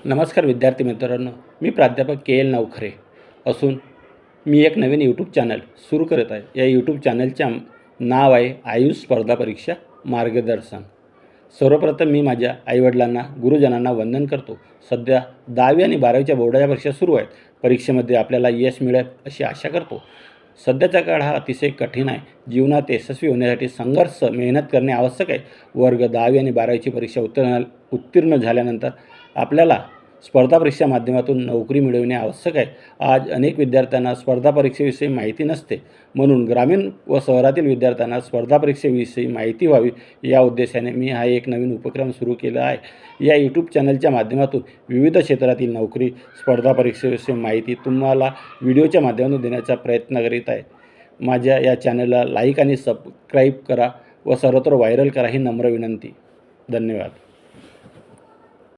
नमस्कार विद्यार्थी मित्रांनो, मी प्राध्यापक के एल नवखरे असून मी एक नवीन यूट्यूब चॅनल सुरू करत आहे। या यूट्यूब चॅनलचे नाव आहे आयुष स्पर्धा परीक्षा मार्गदर्शन। सर्वप्रथम मी माझ्या आईवडिलांना, गुरुजनांना वंदन करतो। सध्या 10वी आणि 12वीच्या बोर्डाच्या परीक्षा सुरू आहेत। परीक्षेमध्ये आपल्याला यश मिळेल अशी आशा करतो। सध्याचा काळ हा अतिशय कठीण आहे। जीवनात यशस्वी होण्यासाठी संघर्ष, मेहनत करणे आवश्यक आहे। वर्ग 10वी आणि 12वीची परीक्षा उत्तीर्ण झाल्यानंतर आपल्याला स्पर्धा परीक्षा माध्यमातून नोकरी मिळवणे आवश्यक आहे। आज अनेक विद्यार्थ्यांना स्पर्धा परीक्षेविषयी माहिती नसते, म्हणून ग्रामीण व शहरातील विद्यार्थ्यांना स्पर्धा परीक्षेविषयी माहिती व्हावी या उद्देशाने मी हा एक नवीन उपक्रम सुरू केला आहे। या यूट्यूब चॅनलच्या माध्यमातून विविध क्षेत्रातील नोकरी, स्पर्धा परीक्षेविषयी माहिती तुम्हाला व्हिडिओच्या माध्यमातून देण्याचा प्रयत्न करीत आहे। माझ्या या चॅनलला लाईक आणि सबस्क्राईब करा व सर्वत्र व्हायरल करा ही नम्र विनंती। धन्यवाद।